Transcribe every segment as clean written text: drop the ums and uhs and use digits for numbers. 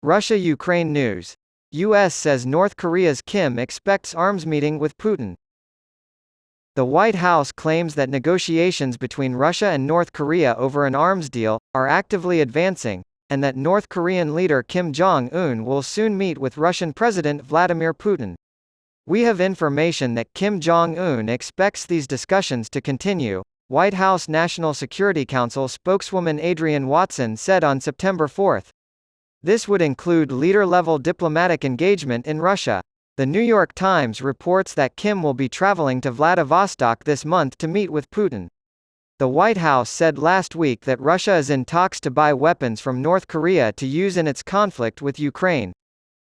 Russia-Ukraine news. U.S. says North Korea's Kim expects arms meeting with Putin. The White House claims that negotiations between Russia and North Korea over an arms deal are actively advancing, and that North Korean leader Kim Jong-un will soon meet with Russian President Vladimir Putin. We have information that Kim Jong-un expects these discussions to continue, White House National Security Council spokeswoman Adrienne Watson said on September 4. This would include leader-level diplomatic engagement in Russia. The New York Times reports that Kim will be traveling to Vladivostok this month to meet with Putin. The White House said last week that Russia is in talks to buy weapons from North Korea to use in its conflict with Ukraine.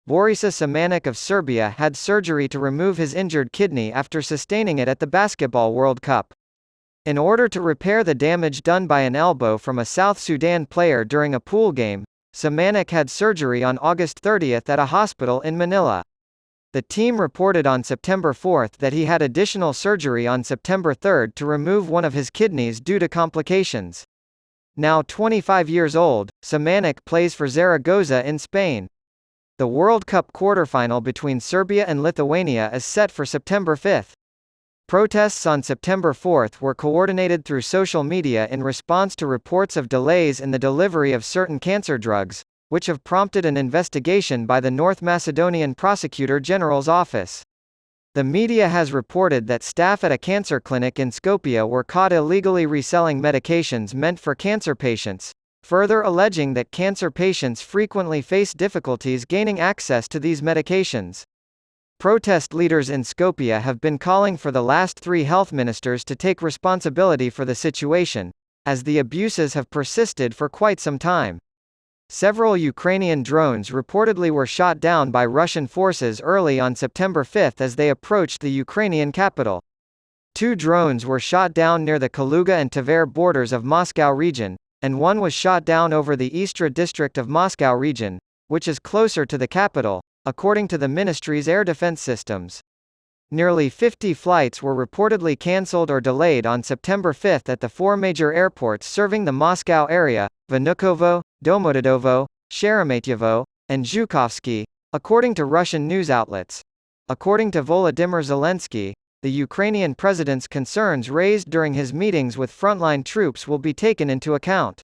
Borisa Samanik of Serbia had surgery to remove his injured kidney after sustaining it at the Basketball World Cup. In order to repair the damage done by an elbow from a South Sudan player during a pool game, Samanik had surgery on August 30 at a hospital in Manila. The team reported on September 4 that he had additional surgery on September 3 to remove one of his kidneys due to complications. Now 25 years old, Samanik plays for Zaragoza in Spain. The World Cup quarterfinal between Serbia and Lithuania is set for September 5. Protests on September 4 were coordinated through social media in response to reports of delays in the delivery of certain cancer drugs, which have prompted an investigation by the North Macedonian Prosecutor General's office. The media has reported that staff at a cancer clinic in Skopje were caught illegally reselling medications meant for cancer patients, further alleging that cancer patients frequently face difficulties gaining access to these medications. Protest leaders in Skopje have been calling for the last three health ministers to take responsibility for the situation, as the abuses have persisted for quite some time. Several Ukrainian drones reportedly were shot down by Russian forces early on September 5 as they approached the Ukrainian capital. 2 drones were shot down near the Kaluga and Tver borders of Moscow region, and one was shot down over the Istra district of Moscow region, which is closer to the capital, according to the ministry's air defense systems. Nearly 50 flights were reportedly cancelled or delayed on September 5 at the 4 major airports serving the Moscow area, Vnukovo, Domodedovo, Sheremetyevo, and Zhukovsky, according to Russian news outlets. According to Volodymyr Zelensky, the Ukrainian president's concerns raised during his meetings with frontline troops will be taken into account.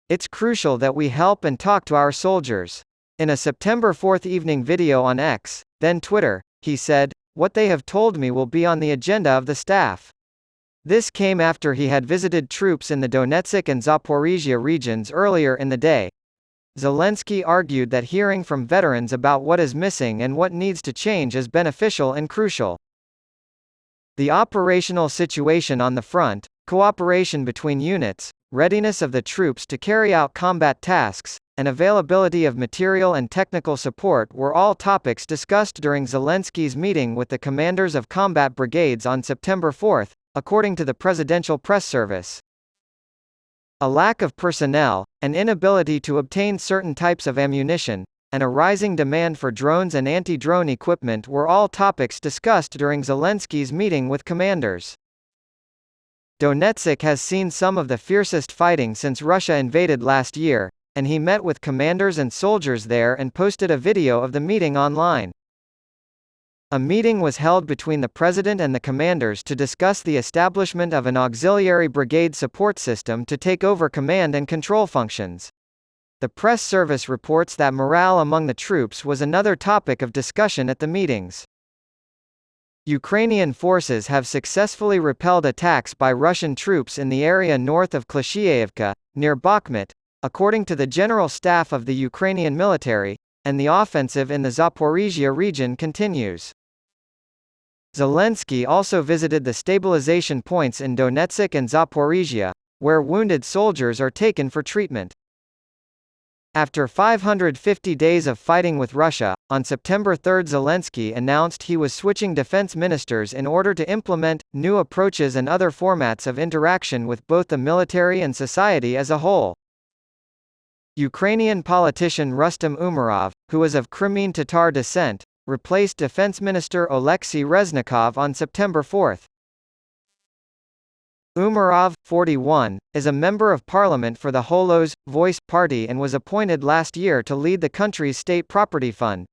It's crucial that we help and talk to our soldiers. In a September 4 evening video on X, then Twitter, he said, "What they have told me will be on the agenda of the staff." This came after he had visited troops in the Donetsk and Zaporizhia regions earlier in the day. Zelensky argued that hearing from veterans about what is missing and what needs to change is beneficial and crucial. The operational situation on the front, cooperation between units, readiness of the troops to carry out combat tasks, and availability of material and technical support were all topics discussed during Zelensky's meeting with the commanders of combat brigades on September 4, according to the presidential press service. A lack of personnel, an inability to obtain certain types of ammunition, and a rising demand for drones and anti-drone equipment were all topics discussed during Zelensky's meeting with commanders. Donetsk has seen some of the fiercest fighting since Russia invaded last year, and he met with commanders and soldiers there and posted a video of the meeting online. A meeting was held between the president and the commanders to discuss the establishment of an auxiliary brigade support system to take over command and control functions. The press service reports that morale among the troops was another topic of discussion at the meetings. Ukrainian forces have successfully repelled attacks by Russian troops in the area north of Klishchiivka, near Bakhmut, according to the General Staff of the Ukrainian military, and the offensive in the Zaporizhia region continues. Zelensky also visited the stabilization points in Donetsk and Zaporizhia, where wounded soldiers are taken for treatment. After 550 days of fighting with Russia, on September 3 Zelensky announced he was switching defense ministers in order to implement new approaches and other formats of interaction with both the military and society as a whole. Ukrainian politician Rustem Umerov, who is of Crimean Tatar descent, replaced Defense Minister Oleksiy Reznikov on September 4. Umarov, 41, is a member of parliament for the Holos Voice party and was appointed last year to lead the country's state property fund.